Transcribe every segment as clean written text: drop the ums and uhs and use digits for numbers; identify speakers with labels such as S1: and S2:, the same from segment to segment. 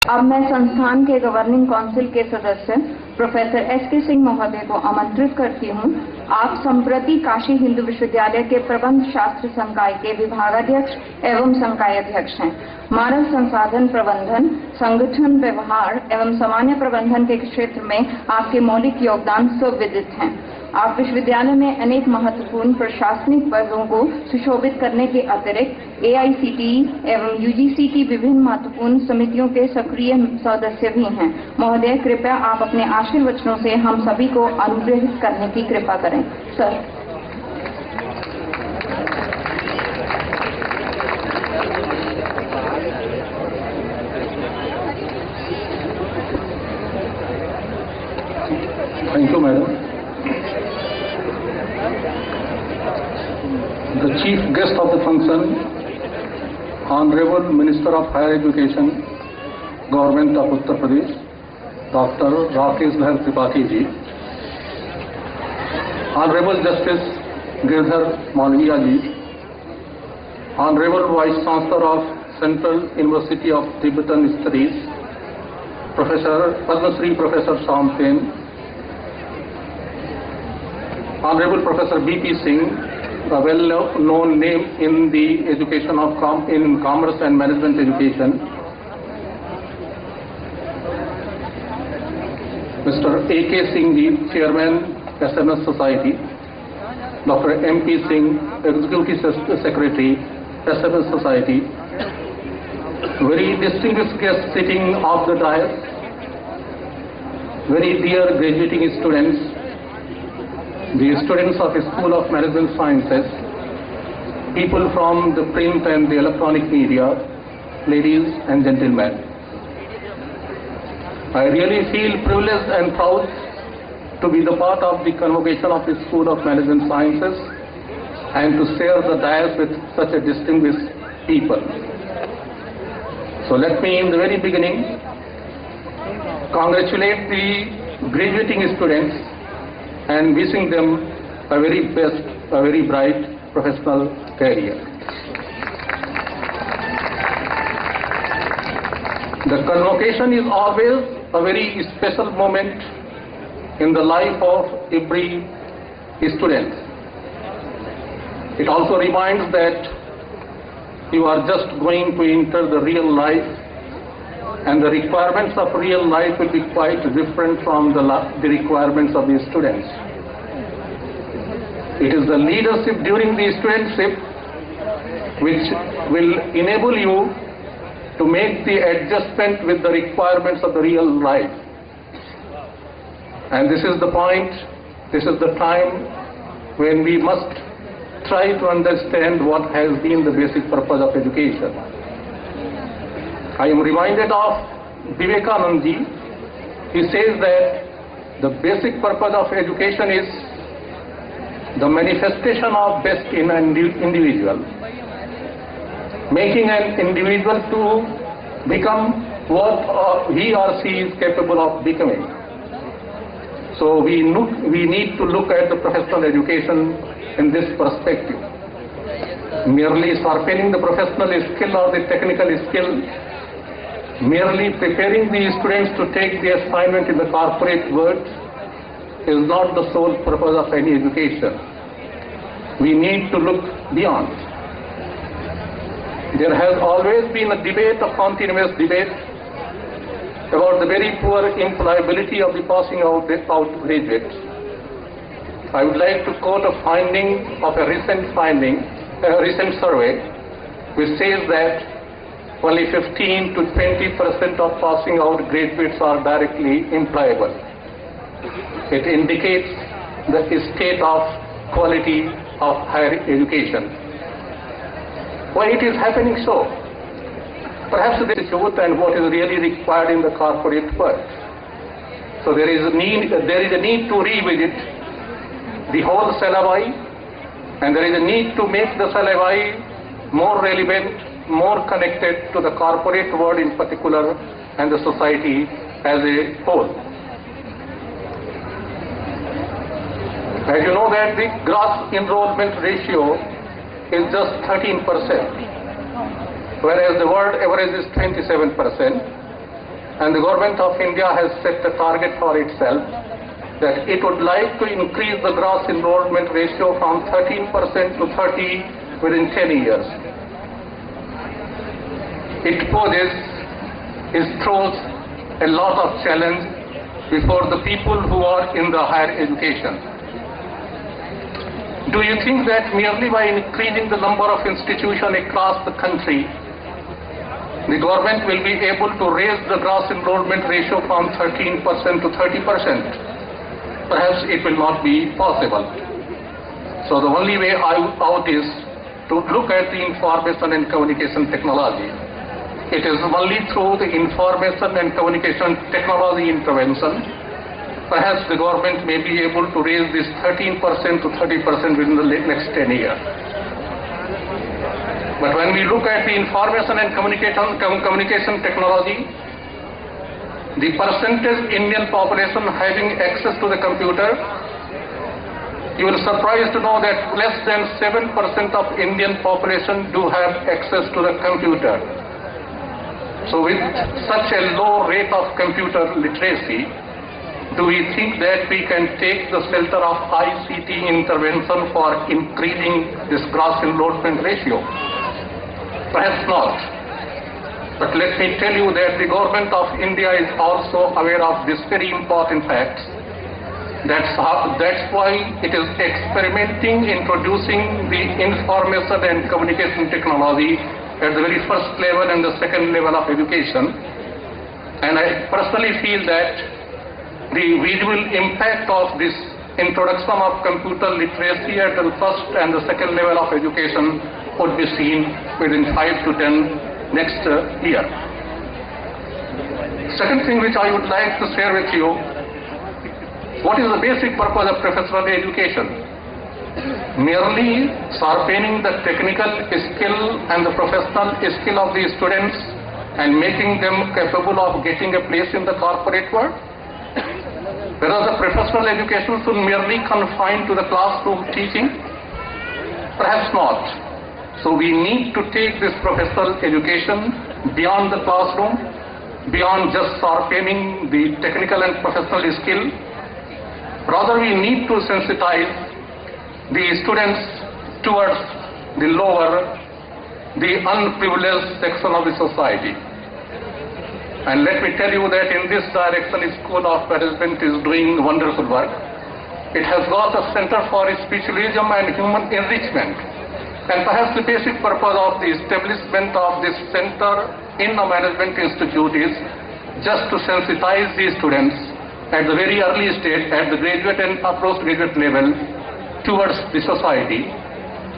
S1: अब मैं संस्थान के गवर्निंग काउंसिल के सदस्य प्रोफेसर S.K. सिंह महोदय को आमंत्रित करती हूँ। आप संप्रति काशी हिंदू विश्वविद्यालय के प्रबंध शास्त्र संकाय के विभागाध्यक्ष एवं संकाय अध्यक्ष हैं। मानव संसाधन प्रबंधन, संगठन व्यवहार एवं सामान्य प्रबंधन के क्षेत्र में आपके मौलिक योगदान सुविदित हैं। आप विश्वविद्यालय में अनेक महत्वपूर्ण प्रशासनिक पदों को सुशोभित करने के अतिरिक्त AICTE एवं UGC की विभिन्न महत्वपूर्ण समितियों के सक्रिय सदस्य भी हैं। महोदय, कृपया आप अपने आशीर्वचनों से हम सभी को अनुग्रहित करने की कृपा करें। Sir.
S2: Thank you, madam. The chief guest of the function, Honorable Minister of Higher Education, Government of Uttar Pradesh, Dr. Rakesh Dhar Tripathi ji, Honorable Justice Giridhar Malviya ji, Honorable Vice Chancellor of Central University of Tibetan Studies, Professor Padma Shri Professor Shamten, Honorable Professor B.P. Singh, a well-known name in the education of commerce and management education, Mr. A.K. Singh ji, Chairman, SMS Society, Dr. M.P. Singh, Executive Secretary, SMS Society, very distinguished guests sitting off the dais, very dear graduating students, the students of the School of Management Sciences, people from the print and the electronic media, ladies and gentlemen. I really feel privileged and proud to be the part of the convocation of the School of Management Sciences and to share the dais with such a distinguished people. So let me in the very beginning congratulate the graduating students and wishing them a very best, a very bright professional career. The convocation is always a very special moment in the life of every student. It also reminds that you are just going to enter the real life, and the requirements of real life will be quite different from the requirements of the students. It is the leadership during the studentship which will enable you to make the adjustment with the requirements of the real life. And this is the point, this is the time when we must try to understand what has been the basic purpose of education. I am reminded of Vivekananda ji. He says that the basic purpose of education is the manifestation of best in an individual, making an individual to become what he or she is capable of becoming. So we need to look at the professional education in this perspective. Merely sharpening the professional skill or the technical skill, merely preparing the students to take the assignment in the corporate world is not the sole purpose of any education. We need to look beyond. There has always been a debate, a continuous debate, about the very poor employability of the passing out graduates. I would like to quote a finding of a recent survey, which says that only 15 to 20% of passing out graduates are directly employable. It indicates the state of quality of higher education. Why it is happening so? Perhaps there is youth and what is really required in the corporate world. So there is a need to revisit the whole syllabi, and there is a need to make the syllabi more relevant, more connected to the corporate world in particular and the society as a whole. As you know that the gross enrollment ratio is just 13%, whereas the world average is 27%. and the Government of India has set a target for itself that it would like to increase the gross enrollment ratio from 13% to 30% within 10 years. It throws a lot of challenge before the people who are in the higher education. Do you think that merely by increasing the number of institutions across the country, the government will be able to raise the gross enrollment ratio from 13% to 30%? Perhaps it will not be possible. So the only way out is to look at the information and communication technology. It is only through the information and communication technology intervention perhaps the government may be able to raise this 13% to 30% within the next 10 years. But when we look at the information and communication technology, the percentage Indian population having access to the computer, you will be surprised to know that less than 7% of Indian population do have access to the computer. So with such a low rate of computer literacy, do we think that we can take the shelter of ICT intervention for increasing this gross enrollment ratio? Perhaps not. But let me tell you that the Government of India is also aware of this very important fact. That's why it is experimenting, introducing the information and communication technology at the very first level and the second level of education. And I personally feel that the visual impact of this introduction of computer literacy at the first and the second level of education would be seen within 5 to 10 next year. Second thing which I would like to share with you, what is the basic purpose of professional education? Merely sharpening the technical skill and the professional skill of the students and making them capable of getting a place in the corporate world? Whereas the professional education should merely confine to the classroom teaching? Perhaps not. So we need to take this professional education beyond the classroom, beyond just sharpening the technical and professional skill. Rather, we need to sensitize the students towards the lower, the unprivileged section of the society. And let me tell you that in this direction, School of Management is doing wonderful work. It has got a Center for Specialism and Human Enrichment. And perhaps the basic purpose of the establishment of this center in the Management Institute is just to sensitize the students at the very early stage, at the graduate and postgraduate level, towards the society.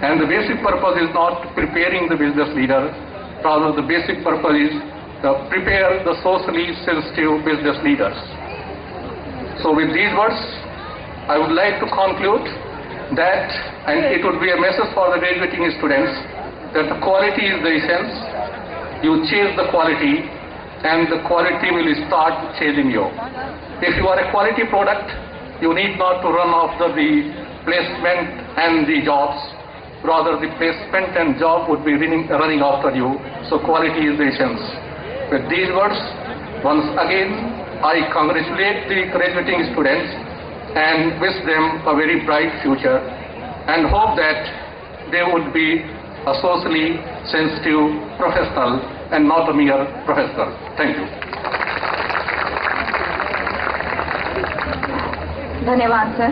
S2: And the basic purpose is not preparing the business leader, rather the basic purpose is prepare the socially sensitive business leaders. So with these words, I would like to conclude that, and it would be a message for the graduating students, that the quality is the essence. You chase the quality, and the quality will start chasing you. If you are a quality product, you need not to run after the placement and the jobs. Rather, the placement and job would be running after you. So quality is the essence. With these words, once again, I congratulate the graduating students and wish them a very bright future and hope that they would be a socially sensitive professional and not a mere professional. Thank you.
S1: धन्यवाद sir.